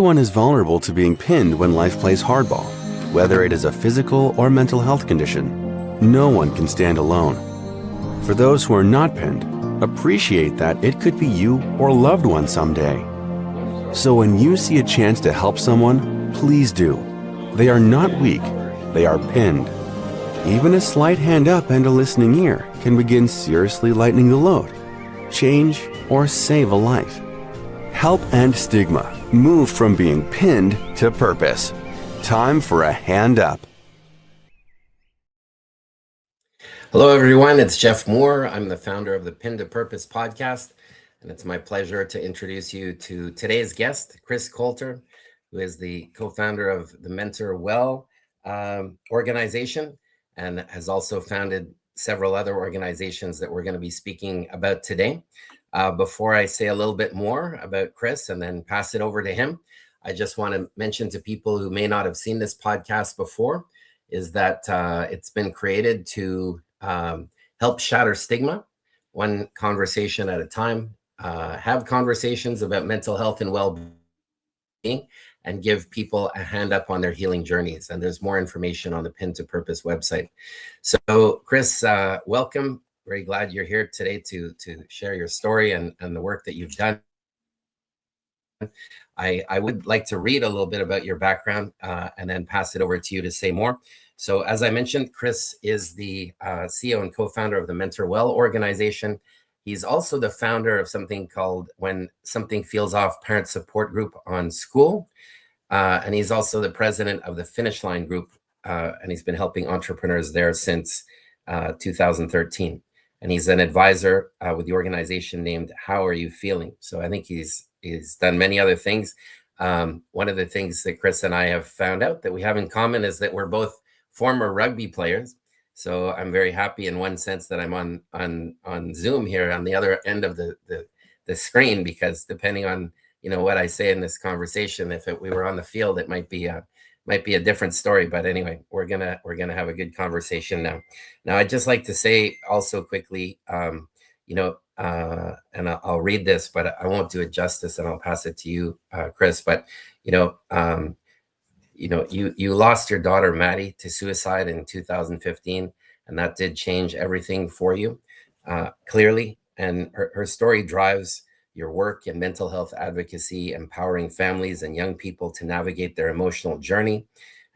Everyone is vulnerable to being pinned when life plays hardball, whether it is a physical or mental health condition. No one can stand alone. For those who are not pinned, appreciate that it could be you or loved one someday. So when you see a chance to help someone, please do. They are not weak, they are pinned. Even a slight hand up and a listening ear can begin seriously lightening the load, change, or save a life. Help end stigma. Move from being pinned to purpose. Time for a hand up. Hello, everyone. It's Jeff Moore. I'm the founder of the Pin to Purpose podcast, and it's my pleasure to introduce you to today's guest, Chris Coulter, who is the co-founder of the MentorWell organization and has also founded several other organizations that we're going to be speaking about today. Before I say a little bit more about Chris and then pass it over to him, I just want to mention to people who may not have seen this podcast before is that it's been created to help shatter stigma, one conversation at a time, have conversations about mental health and well-being, and give people a hand up on their healing journeys. And there's more information on the Pin to Purpose website. So Chris, welcome. Very glad you're here today to share your story and the work that you've done. I would like to read a little bit about your background and then pass it over to you to say more. So as I mentioned, Chris is the CEO and co-founder of the MentorWell organization. He's also the founder of something called When Something Feels Off Parent Support Group on School. And he's also the president of the Finish Line Group. And he's been helping entrepreneurs there since 2013. And he's an advisor with the organization named How Are You Feeling? So I think he's done many other things. One of the things that Chris and I have found out that we have in common is that we're both former rugby players. So I'm very happy in one sense that I'm on Zoom here on the other end of the screen, because depending on what I say in this conversation, if we were on the field, it might be a different story. But anyway, we're gonna have a good conversation now. Now, I'd just like to say also quickly, and I'll read this, but I won't do it justice, and I'll pass it to you, Chris. But you lost your daughter Maddie to suicide in 2015, and that did change everything for you, clearly. And her story drives your work in mental health advocacy, empowering families and young people to navigate their emotional journey.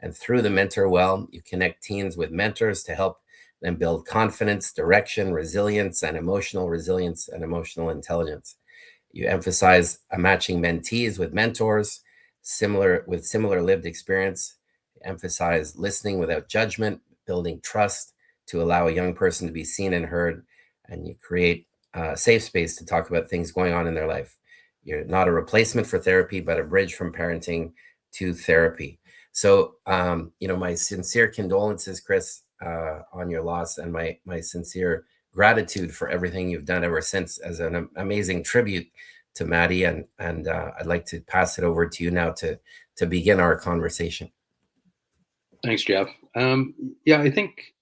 And through the MentorWell, you connect teens with mentors to help them build confidence, direction, resilience, and emotional intelligence. You emphasize matching mentees with mentors with similar lived experience. You emphasize listening without judgment, building trust to allow a young person to be seen and heard, and you create safe space to talk about things going on in their life. You're not a replacement for therapy, but a bridge from parenting to therapy. So, my sincere condolences, Chris, on your loss, and my sincere gratitude for everything you've done ever since as an amazing tribute to Maddie. And I'd like to pass it over to you now to begin our conversation. Thanks, Jeff. I think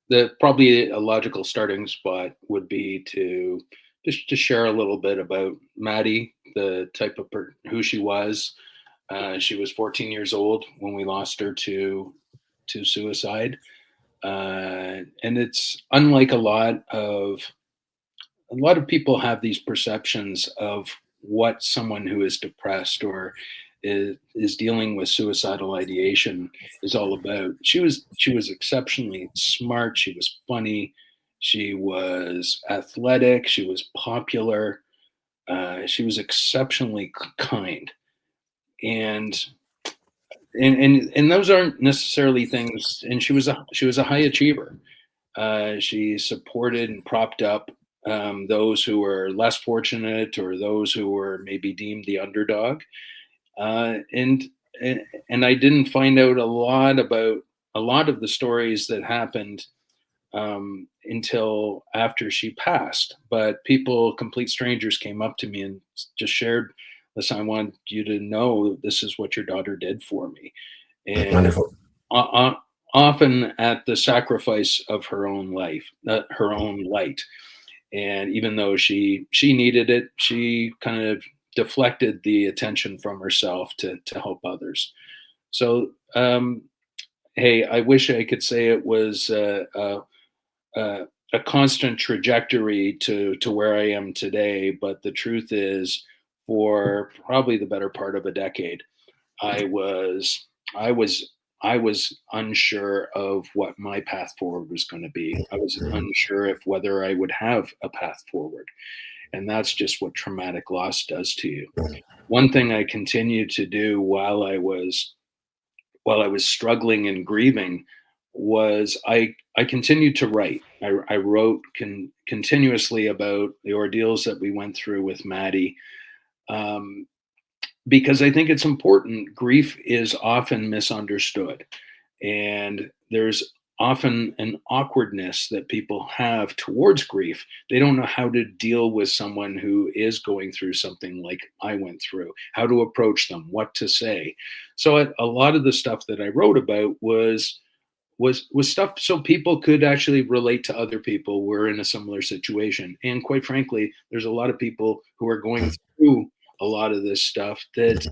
that probably a logical starting spot would be to just to share a little bit about Maddie, the type of who she was. She was 14 years old when we lost her to suicide, and it's unlike a lot of people have these perceptions of what someone who is depressed or is dealing with suicidal ideation is all about. She was exceptionally smart. She was funny. She was athletic. She was popular. She was exceptionally kind, and those aren't necessarily things. And she was a high achiever. She supported and propped up those who were less fortunate or those who were maybe deemed the underdog. And I didn't find out a lot about a lot of the stories that happened until after she passed. But complete strangers, came up to me and just shared, "Listen, I want you to know this is what your daughter did for me," and Wonderful. Often at the sacrifice of her own life, her own light. And even though she needed it, she kind of deflected the attention from herself to help others. So, hey, I wish I could say it was a constant trajectory to where I am today, but the truth is, for probably the better part of a decade, I was I was I was unsure of what my path forward was going to be. I was unsure if whether I would have a path forward, and that's just what traumatic loss does to you. One thing I continued to do while I was struggling and grieving was I continued to write. I wrote continuously about the ordeals that we went through with Maddie, um, because I think it's important. Grief is often misunderstood, and there's often an awkwardness that people have towards grief. They don't know how to deal with someone who is going through something like I went through, how to approach them, what to say. So a lot of the stuff that I wrote about was stuff so people could actually relate to other people who are in a similar situation. And quite frankly, there's a lot of people who are going through a lot of this stuff that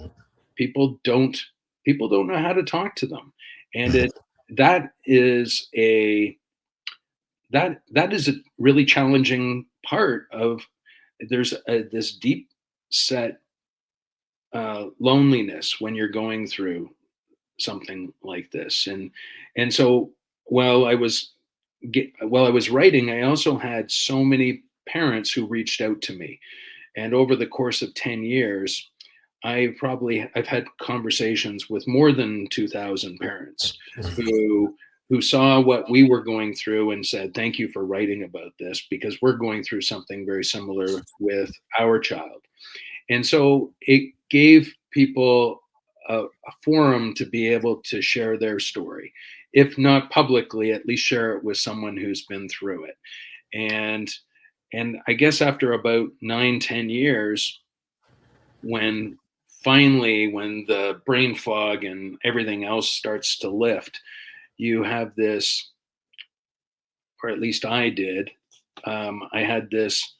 people don't people don't know how to talk to them. And that is a that is a really challenging part of this deep set loneliness when you're going through something like this. And so while I was while I was writing, I also had so many parents who reached out to me. And over the course of 10 years, I've had conversations with more than 2,000 parents who saw what we were going through and said, "Thank you for writing about this because we're going through something very similar with our child." And so it gave people a forum to be able to share their story, if not publicly, at least share it with someone who's been through it. And and I guess after about 9, 10 years, when when the brain fog and everything else starts to lift, you have this, or at least I did, I had this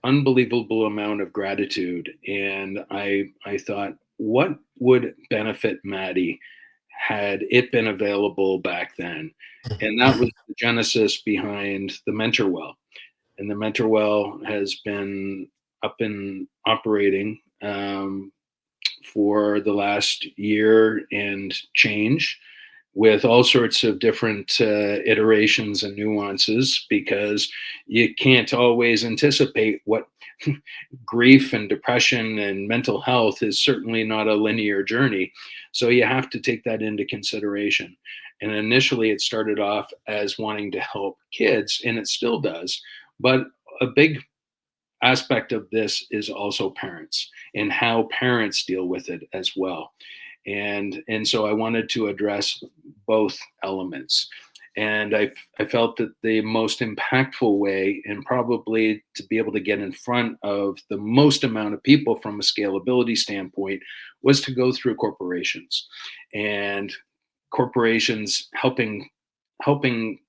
unbelievable amount of gratitude. And I thought, what would benefit Maddie had it been available back then? And that was the genesis behind the MentorWell. And the MentorWell has been up and operating for the last year and change, with all sorts of different iterations and nuances, because you can't always anticipate what grief and depression and mental health is certainly not a linear journey. So you have to take that into consideration. And initially, it started off as wanting to help kids, and it still does. But a big aspect of this is also parents and how parents deal with it as well. And so I wanted to address both elements. And I felt that the most impactful way, and probably to be able to get in front of the most amount of people from a scalability standpoint, was to go through corporations. And corporations helping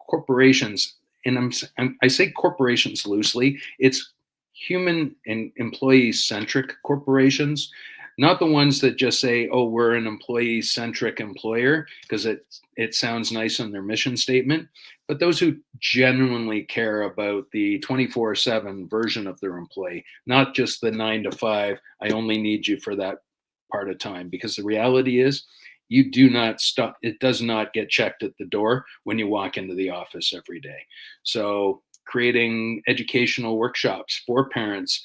corporations, and I say corporations loosely. It's human and employee centric corporations, not the ones that just say, "Oh, we're an employee centric employer," because it sounds nice on their mission statement, but those who genuinely care about the 24/7 version of their employee, not just the 9 to 5. I only need you for that part of time, because the reality is, you do not stop. It does not get checked at the door when you walk into the office every day. So creating educational workshops for parents.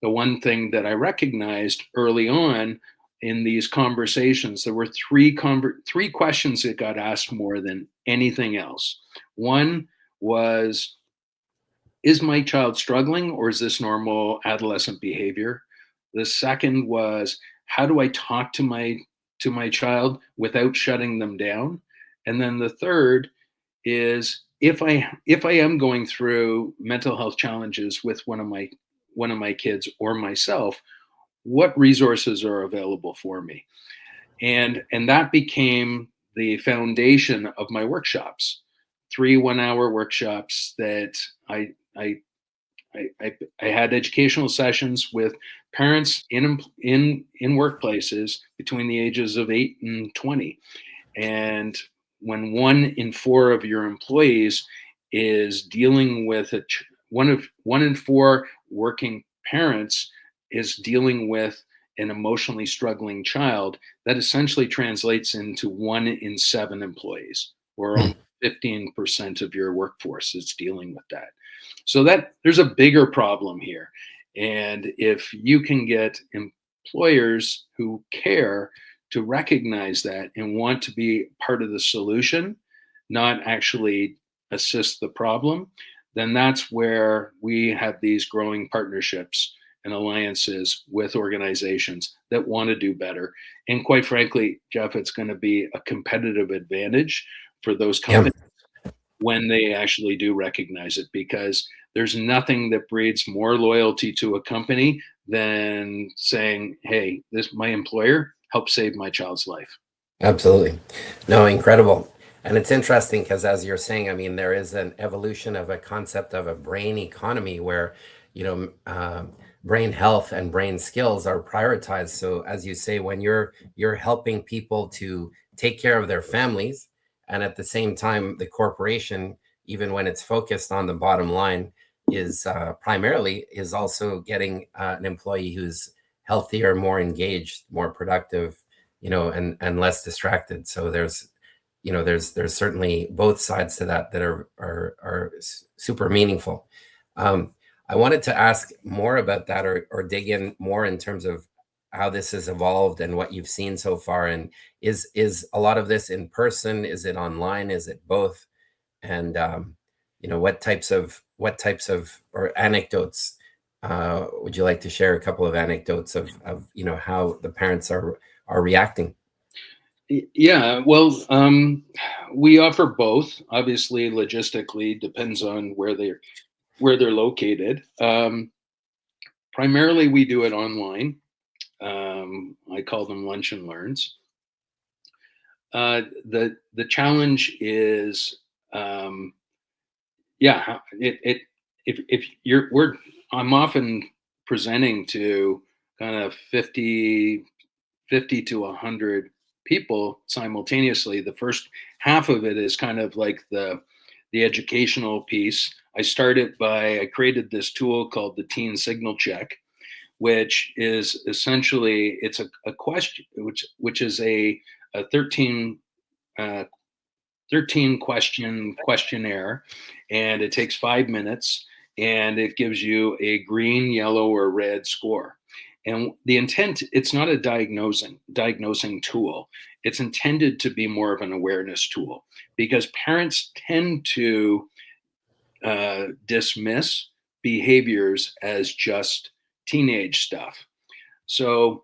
The one thing that I recognized early on in these conversations, there were three questions that got asked more than anything else. One was, is my child struggling, or is this normal adolescent behavior? The second was, how do I talk to my child without shutting them down? And then the third is, if I am going through mental health challenges with one of my kids or myself, what resources are available for me? And that became the foundation of my workshops. 3 1-hour workshops that I had educational sessions with parents in workplaces between the ages of 8 and 20. And when 1 in 4 of your employees is dealing with one in 4 working parents is dealing with an emotionally struggling child, that essentially translates into 1 in 7 employees, or almost 15% of your workforce is dealing with that. So that there's a bigger problem here. And if you can get employers who care to recognize that and want to be part of the solution, not actually assist the problem, then that's where we have these growing partnerships and alliances with organizations that want to do better. And quite frankly, Jeff, it's going to be a competitive advantage for those companies when they actually do recognize it, because there's nothing that breeds more loyalty to a company than saying, hey, this my employer helped save my child's life. Absolutely. No, incredible. And it's interesting because, as you're saying, I mean, there is an evolution of a concept of a brain economy where, brain health and brain skills are prioritized. So, as you say, when you're helping people to take care of their families, and at the same time, the corporation, even when it's focused on the bottom line, is primarily is also getting an employee who's healthier, more engaged, more productive, and less distracted. So there's certainly both sides to that are super meaningful. I wanted to ask more about that, or dig in more in terms of how this has evolved and what you've seen so far. And is a lot of this in person? Is it online? Is it both? And what types of or anecdotes would you like to share? A couple of anecdotes of how the parents are reacting. Yeah, well, we offer both. Obviously, logistically, depends on where they're located. Primarily, we do it online. I call them lunch and learns. The challenge is, yeah, if I'm often presenting to kind of 50 to 100 people simultaneously. The first half of it is kind of like the educational piece. I created this tool called the Teen Signal Check, which is essentially, it's a question, which is a 13 question questionnaire, and it takes 5 minutes, and it gives you a green, yellow, or red score. And the intent, it's not a diagnosing tool. It's intended to be more of an awareness tool, because parents tend to dismiss behaviors as just teenage stuff. So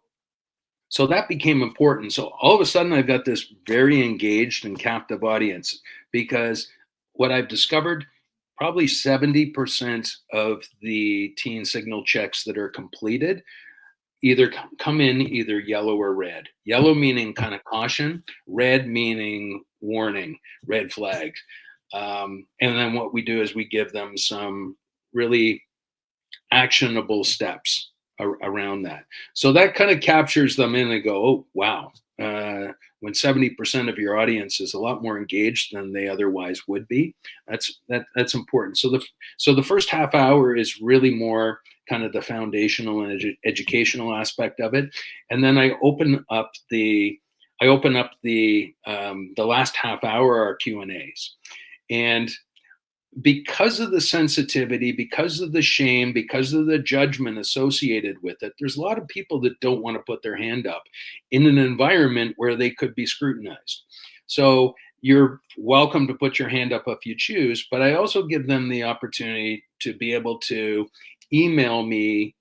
that became important. So all of a sudden, I've got this very engaged and captive audience, because what I've discovered, probably 70% of the teen signal checks that are completed either come in either yellow or red. Yellow meaning kind of caution, red meaning warning, red flags. And then what we do is we give them some really actionable steps around that. So that kind of captures them in and go, oh, wow. When 70% of your audience is a lot more engaged than they otherwise would be, that's important. So the first half hour is really more kind of the foundational and educational aspect of it, and then I open up the last half hour are Q&As, and because of the sensitivity, because of the shame, because of the judgment associated with it, there's a lot of people that don't want to put their hand up in an environment where they could be scrutinized. So you're welcome to put your hand up if you choose, but I also give them the opportunity to be able to email me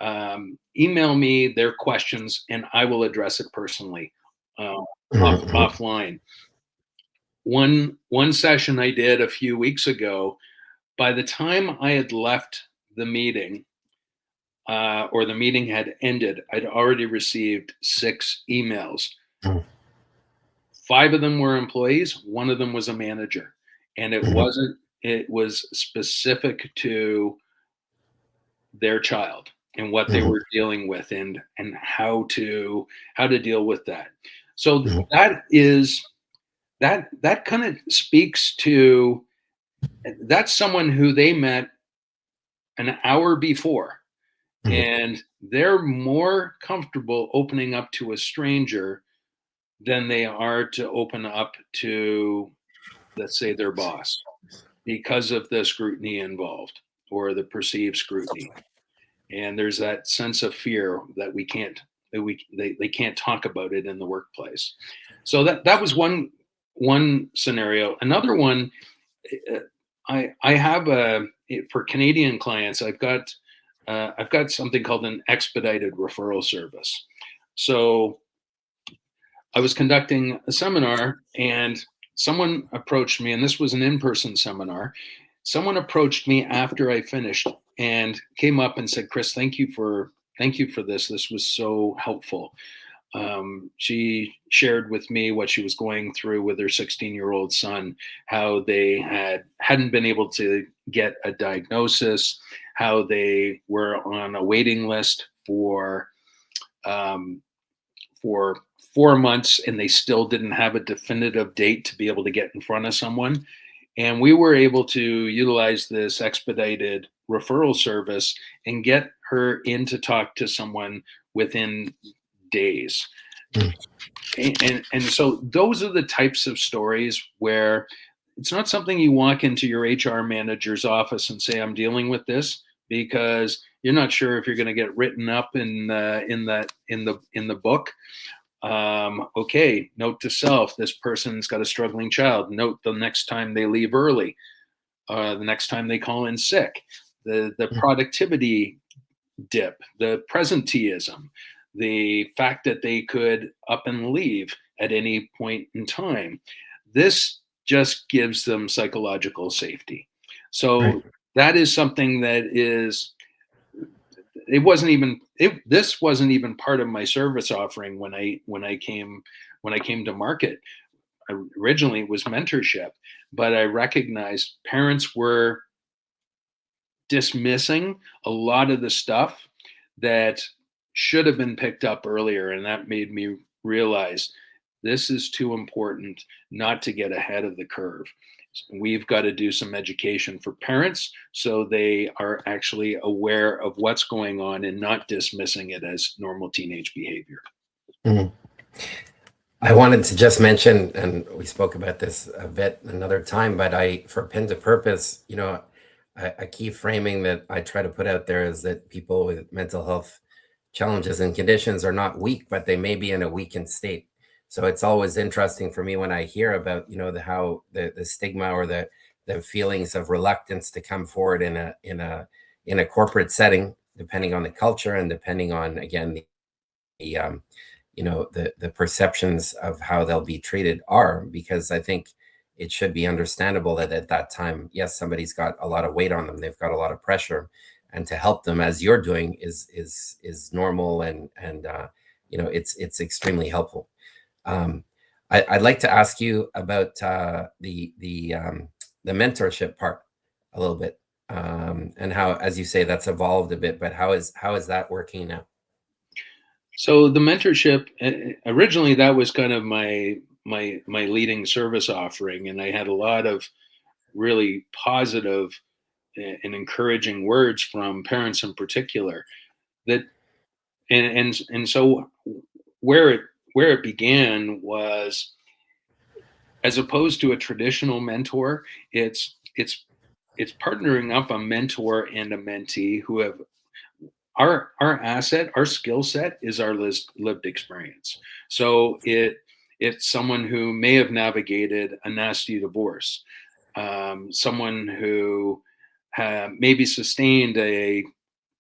their questions, and I will address it personally offline. One session I did a few weeks ago, by the time I had left the meeting, or the meeting had ended, I'd already received 6 emails. 5 of them were employees, 1 of them was a manager. And it was specific to their child. and what they were dealing with, and how to deal with that. So that kind of speaks to, that's someone who they met an hour before, and they're more comfortable opening up to a stranger than they are to open up to, let's say, their boss, because of the scrutiny involved, or the perceived scrutiny. And there's that sense of fear that they can't talk about it in the workplace. So that was one scenario. Another one, I have for Canadian clients, I've got something called an expedited referral service. So I was conducting a seminar, and someone approached me, and this was an in-person seminar. Someone approached me after I finished and came up and said, "Chris, thank you for this. This was so helpful." She shared with me what she was going through with her 16-year-old son, how they hadn't been able to get a diagnosis, how they were on a waiting list for 4 months, and they still didn't have a definitive date to be able to get in front of someone. And we were able to utilize this expedited referral service and get her in to talk to someone within days. And so those are the types of stories where it's not something you walk into your HR manager's office and say, "I'm dealing with this," because you're not sure if you're going to get written up in the book. Okay, note to self: this person's got a struggling child. Note the next time they leave early, the next time they call in sick, the productivity dip, the presenteeism, the fact that they could up and leave at any point in time. This just gives them psychological safety. So that is something that is, this wasn't even part of my service offering when I came to market. Originally, it was mentorship, but I recognized parents were dismissing a lot of the stuff that should have been picked up earlier, and that made me realize this is too important not to get ahead of the curve. We've got to do some education for parents so they are actually aware of what's going on and not dismissing it as normal teenage behavior. I wanted to just mention, and we spoke about this a bit another time, but for Pin to Purpose, a key framing that I try to put out there is that people with mental health challenges and conditions are not weak, but they may be in a weakened state. So it's always interesting for me when I hear about, how the stigma or the feelings of reluctance to come forward in a corporate setting, depending on the culture and depending on, again, the perceptions of how they'll be treated are, because I think it should be understandable that at that time, yes, somebody's got a lot of weight on them. They've got a lot of pressure, and to help them as you're doing is normal. And it's extremely helpful. I'd like to ask you about the mentorship part a little bit, and how, as you say, that's evolved a bit, but how is that working now? So the mentorship, originally that was kind of my leading service offering, and I had a lot of really positive and encouraging words from parents in particular. That and so where it began was, as opposed to a traditional mentor, it's partnering up a mentor and a mentee who have our asset, our skill set is our lived experience. So it's someone who may have navigated a nasty divorce, someone who maybe sustained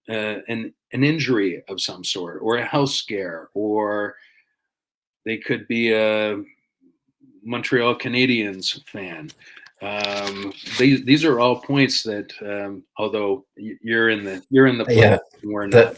an injury of some sort, or a health scare, or they could be a Montreal Canadiens fan. These are all points that, although you're in the Yeah, we're not.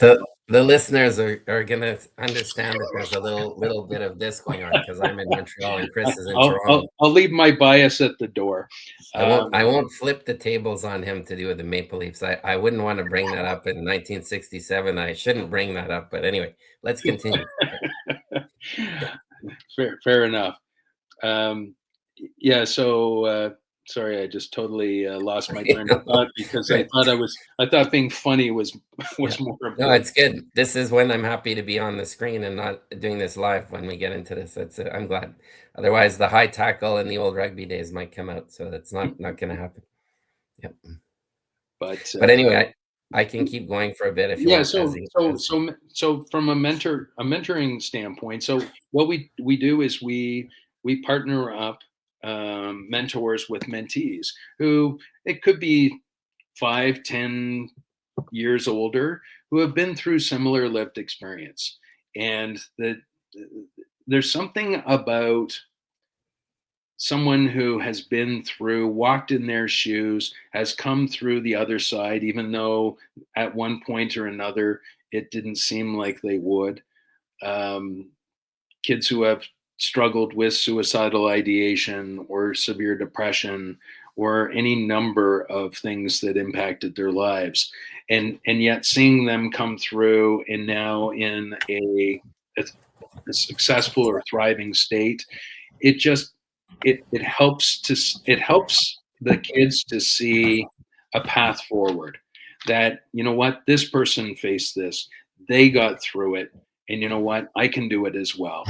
The listeners are gonna understand that there's a little bit of this going on because I'm in Montreal and Chris is in Toronto. I'll leave my bias at the door. I won't flip the tables on him to do with the Maple Leafs. I wouldn't want to bring that up in 1967. I shouldn't bring that up, but anyway, let's continue. Fair enough. Yeah. So sorry, I just totally lost my train of thought because Right. I thought being funny was Yeah. more No, important. it's good. This is when I'm happy to be on the screen and not doing this live when we get into this. I'm glad. Otherwise, the high tackle and the old rugby days might come out, so that's not going to happen. Yep. But anyway, I can keep going for a bit if you yeah. want. So from a mentoring standpoint, so what we do is we partner up mentors with mentees who it could be 5, 10 years older who have been through similar lived experience, and there's something about someone who has been through, walked in their shoes, has come through the other side, even though at one point or another it didn't seem like they would. Um, Kids who have struggled with suicidal ideation or severe depression or any number of things that impacted their lives, and yet seeing them come through and now in a successful or thriving state, it just it helps the kids to see a path forward, that you know what, this person faced this, they got through it, and you know what, I can do it as well.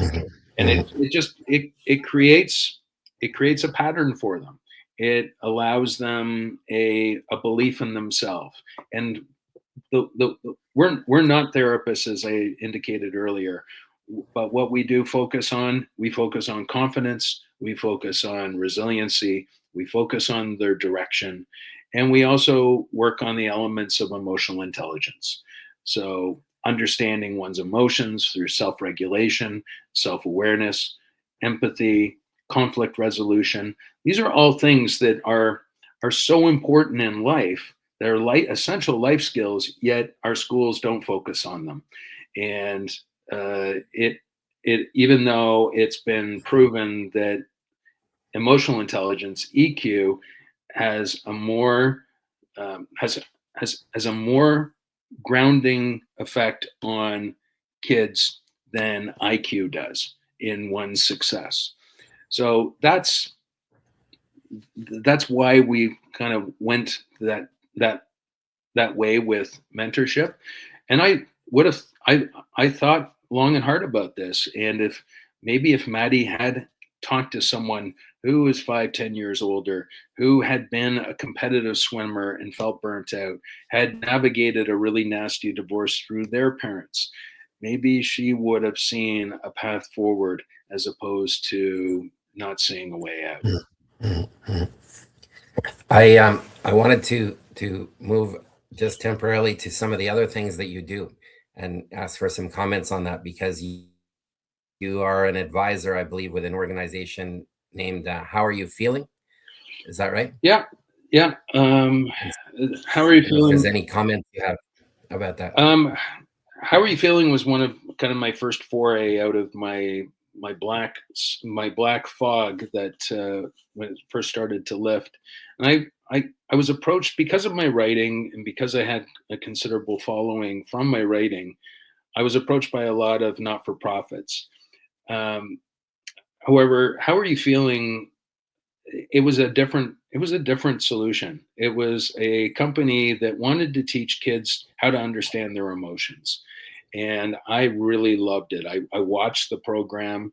And it creates a pattern for them. It allows them a belief in themselves. And we're not therapists, as I indicated earlier, but what we focus on confidence, we focus on resiliency, we focus on their direction, and we also work on the elements of emotional intelligence. So understanding one's emotions through self-regulation, self-awareness, empathy, conflict resolution. These are all things that are so important in life. They're essential life skills, yet our schools don't focus on them. And it even though it's been proven that emotional intelligence (EQ) has a more has a more grounding effect on kids than IQ does in one's success. So that's why we kind of went that way with mentorship. And I thought long and hard about this, and if Maddie had talked to someone who was 5, 10 years older, who had been a competitive swimmer and felt burnt out, had navigated a really nasty divorce through their parents, maybe she would have seen a path forward as opposed to not seeing a way out. I wanted to move just temporarily to some of the other things that you do and ask for some comments on that because you are an advisor, I believe, with an organization named How Are You Feeling? Is that right? Yeah. How are you I don't know if there's feeling? any comments you have about that. How Are You Feeling was one of kind of my first foray out of my black fog that when it first started to lift. And I was approached because of my writing and because I had a considerable following from my writing. I was approached by a lot of not-for-profits. Um, However, How Are You Feeling? It was a different solution. It was a company that wanted to teach kids how to understand their emotions, and I really loved it. I watched the program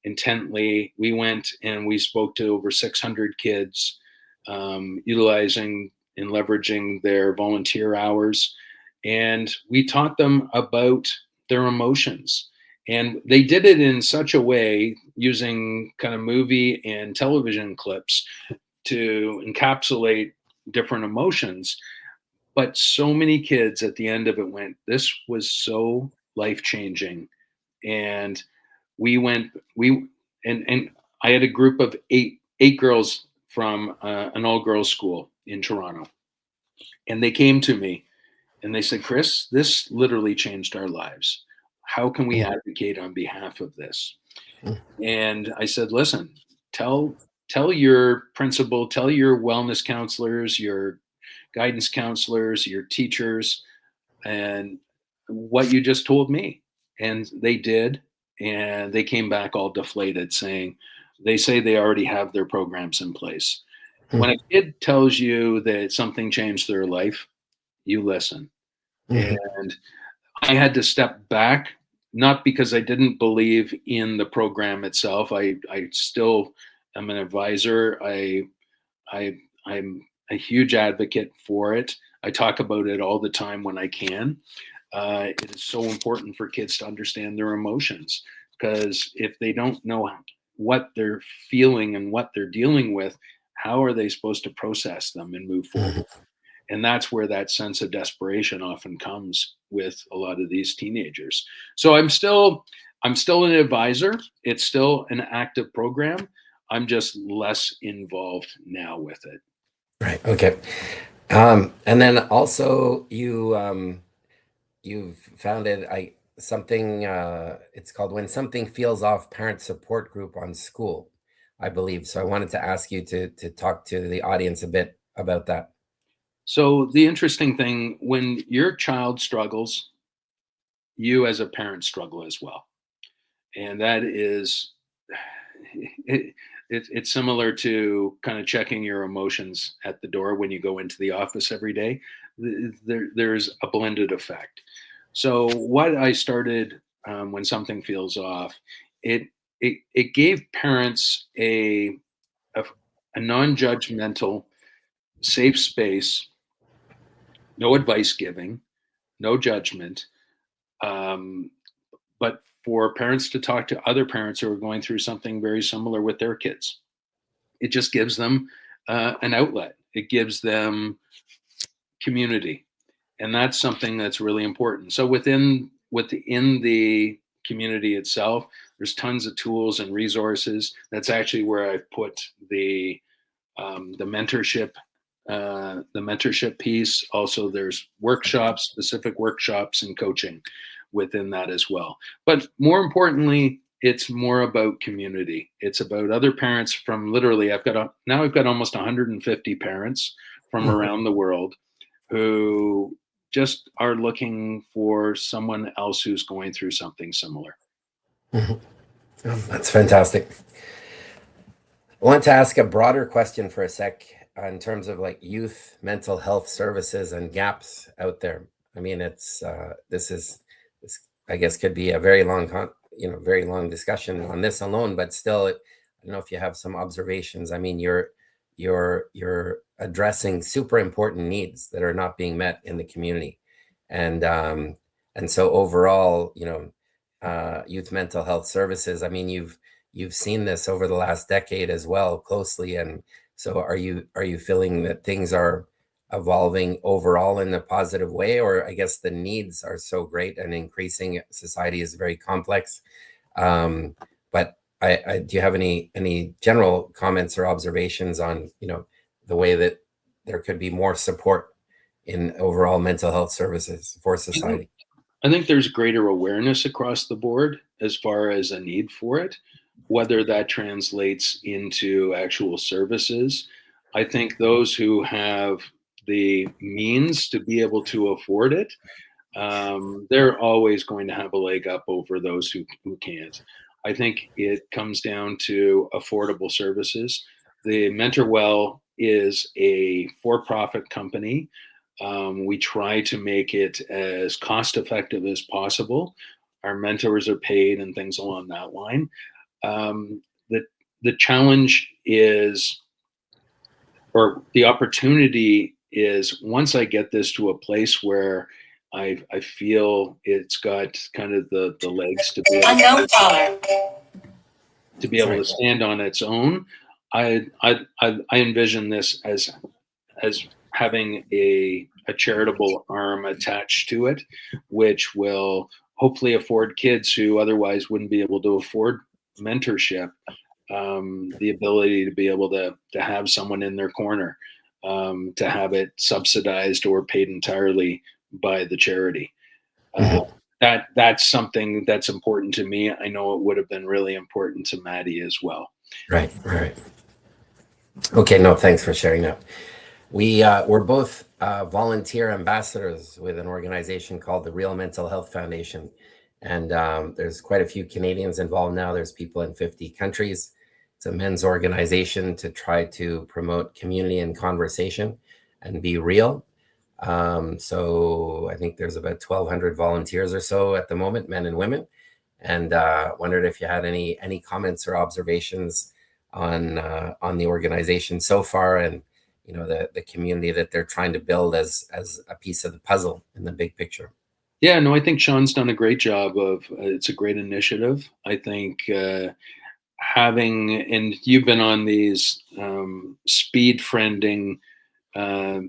intently. We went and we spoke to over 600 kids, utilizing and leveraging their volunteer hours, and we taught them about their emotions. And they did it in such a way, using kind of movie and television clips to encapsulate different emotions. But so many kids at the end of it went, "This was so life changing." And we went, we, and I had a group of eight girls from an all girls school in Toronto. And they came to me And they said, Chris, this literally changed our lives. How can we advocate on behalf of this? And I said, listen, tell your principal, tell your wellness counselors, your guidance counselors, your teachers, and what you just told me. And they did. And they came back all deflated saying, they say they already have their programs in place. When a kid tells you that something changed their life, you listen. And I had to step back, not because I didn't believe in the program itself. I still am an advisor. I'm a huge advocate for it. I talk about it all the time when I can. It is so important for kids to understand their emotions, because if they don't know what they're feeling and what they're dealing with, how are they supposed to process them and move forward? And that's where that sense of desperation often comes with a lot of these teenagers. So I'm still an advisor. It's still an active program. I'm just less involved now with it. Right. Okay. And then also you've founded something, it's called When Something Feels Off Parent Support Group on School, I believe. So I wanted to ask you to talk to the audience a bit about that. So the interesting thing, when your child struggles, you as a parent struggle as well. And that is, it's similar to kind of checking your emotions at the door when you go into the office every day. There's a blended effect. So what I started, When Something Feels Off, it gave parents a non-judgmental, safe space, no advice giving, no judgment, but for parents to talk to other parents who are going through something very similar with their kids. It just gives them an outlet. It gives them community, and that's something that's really important. So within the community itself, there's tons of tools and resources. That's actually where I've put the mentorship, the mentorship piece. Also, there's workshops, specific workshops and coaching within that as well. But more importantly, it's more about community. It's about other parents from literally, I've got almost 150 parents from around the world who just are looking for someone else who's going through something similar. That's fantastic. I want to ask a broader question for a sec in terms of like youth mental health services and gaps out there. I mean, it's this I guess could be a very long very long discussion on this alone, but still, I don't know if you have some observations. I mean, you're addressing super important needs that are not being met in the community, and so overall, youth mental health services. I mean, you've seen this over the last decade as well closely, and so are you feeling that things are evolving overall in a positive way, or I guess the needs are so great and increasing? Society is very complex, but do you have any general comments or observations on the way that there could be more support in overall mental health services for society? I think there's greater awareness across the board as far as a need for it. Whether that translates into actual services, I think those who have the means to be able to afford it, they're always going to have a leg up over those who can't. I think it comes down to affordable services. The MentorWell is a for-profit company. We try to make it as cost effective as possible. Our mentors are paid and things along that line. The challenge is, or the opportunity is, once I get this to a place where I feel it's got kind of the legs to be able to stand on its own, I envision this as having a charitable arm attached to it, which will hopefully afford kids who otherwise wouldn't be able to afford mentorship, the ability to be able to have someone in their corner, to have it subsidized or paid entirely by the charity. Mhm. That's something that's important to me. I know it would have been really important to Maddie as well. Right, right. Okay, no, thanks for sharing that. We're both volunteer ambassadors with an organization called the Real Mental Health Foundation. And there's quite a few Canadians involved now. There's people in 50 countries. It's a men's organization to try to promote community and conversation and be real. So I think there's about 1,200 volunteers or so at the moment, men and women. And wondered if you had any comments or observations on the organization so far, and the community that they're trying to build as a piece of the puzzle in the big picture. Yeah, no, I think Sean's done a great job of. It's a great initiative. I think and you've been on these speed friending uh,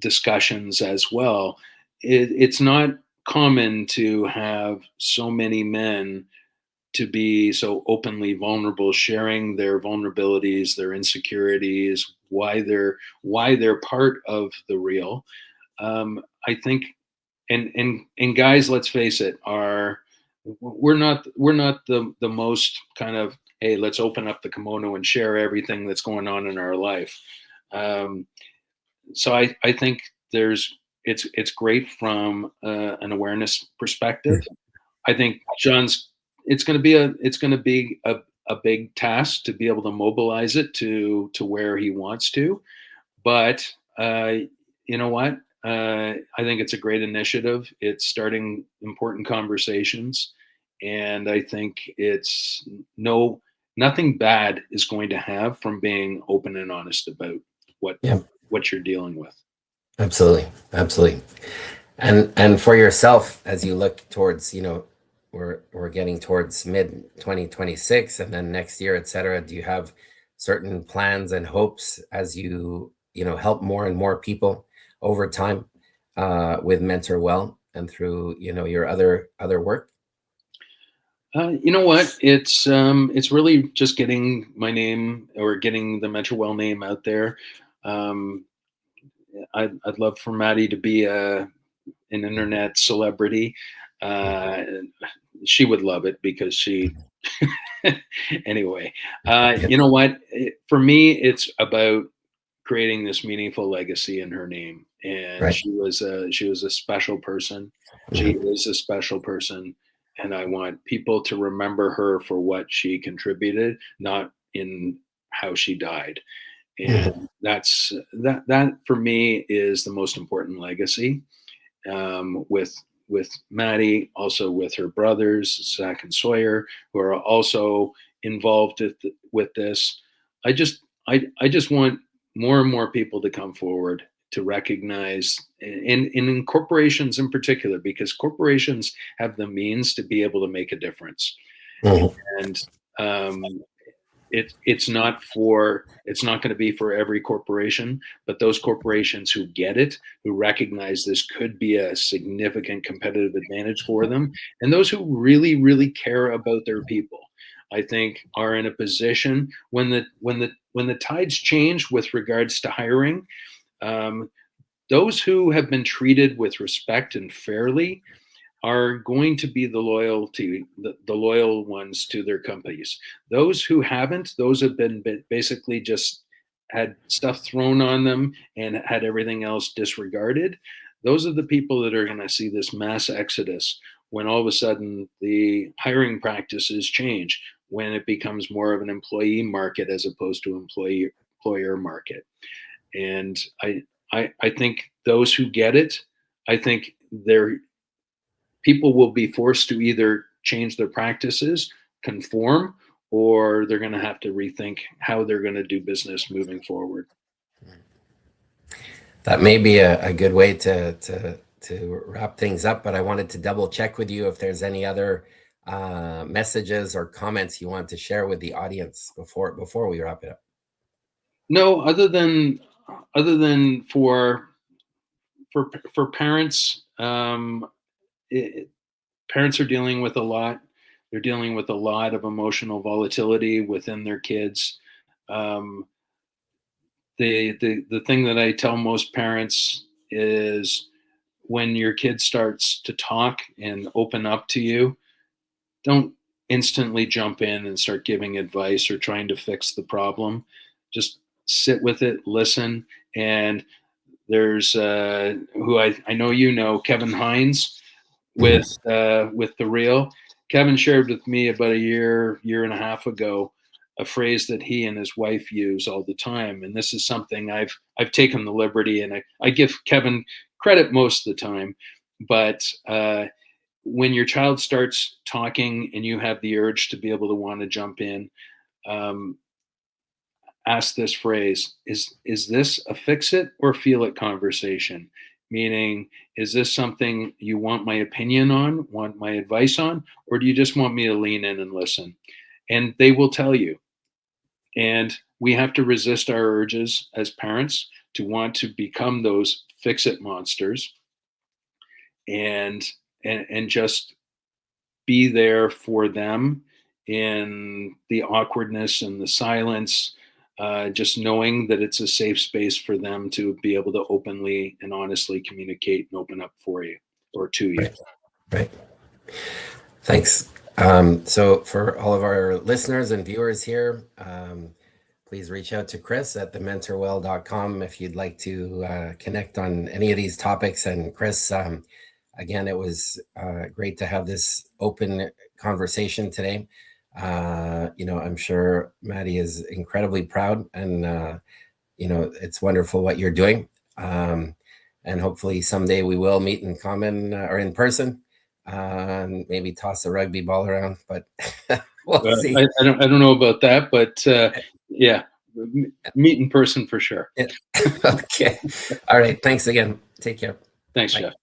discussions as well. It's not common to have so many men to be so openly vulnerable, sharing their vulnerabilities, their insecurities, why they're part of the real. I think, and guys, let's face it, we're not the most kind of, hey, let's open up the kimono and share everything that's going on in our life. Um, so I think it's great from an awareness perspective. I think John's it's going to be a big task to be able to mobilize it to where he wants to, but you know what? I think it's a great initiative. It's starting important conversations, and I think it's nothing bad is going to have from being open and honest about what Yeah, what you're dealing with. absolutely, absolutely. And for yourself, as you look towards, we're getting towards mid 2026 and then next year, et cetera, do you have certain plans and hopes as help more and more people over time with MentorWell and through, your other work? You know what? It's really just getting my name or getting the MentorWell name out there. Um, I'd love for Maddie to be an internet celebrity. Uh, she would love it because she. Anyway, Yeah, you know what? For me, it's about creating this meaningful legacy in her name. And right. she was a special person. She Mhm. is a special person, and I want people to remember her for what she contributed, not in how she died. Mhm. And that for me is the most important legacy. With Maddie, also with her brothers Zach and Sawyer, who are also involved with this. I just want more and more people to come forward to recognize, and in corporations in particular, because corporations have the means to be able to make a difference. Mhm. And um, it's not going to be for every corporation, but those corporations who get it, who recognize this could be a significant competitive advantage for them, and those who really really care about their people, I think, are in a position when the tides change with regards to hiring. um, those who have been treated with respect and fairly are going to be the loyal ones to their companies. Those who haven't, those have been basically just had stuff thrown on them and had everything else disregarded. Those are the people that are going to see this mass exodus when all of a sudden the hiring practices change, when it becomes more of an employee market as opposed to employer market. And I think those who get it, I think they're people will be forced to either change their practices, conform, or they're going to have to rethink how they're going to do business moving forward. That may be a good way to wrap things up, but I wanted to double check with you if there's any other messages or comments you want to share with the audience before we wrap it up. No, other than for parents, it, parents are dealing with a lot. They're dealing with a lot of emotional volatility within their kids. Um, the thing that I tell most parents is when your kid starts to talk and open up to you, don't instantly jump in and start giving advice or trying to fix the problem. Just sit with it, listen. And there's who I know you know, Kevin Hines with The Real. Kevin shared with me about a year and a half ago a phrase that he and his wife use all the time, and this is something I've taken the liberty, and I give Kevin credit most of the time, but when your child starts talking and you have the urge to be able to want to jump in, ask this phrase: is this a fix it or feel it conversation? Meaning, is this something you want my opinion on, want my advice on, or do you just want me to lean in and listen? And they will tell you. And we have to resist our urges as parents to want to become those fix it monsters, and just be there for them in the awkwardness and the silence, just knowing that it's a safe space for them to be able to openly and honestly communicate and open up for you or to you. Right. Thanks. So for all of our listeners and viewers here, please reach out to Chris at thementorwell.com if you'd like to connect on any of these topics. And Chris, again, it was great to have this open conversation today. I'm sure Maddie is incredibly proud, and it's wonderful what you're doing. And hopefully someday we will meet in common or in person, and maybe toss a rugby ball around, but we'll see. I don't know about that, but yeah, meet in person for sure. Okay. All right. Thanks again. Take care. Thanks, Bye. Jeff.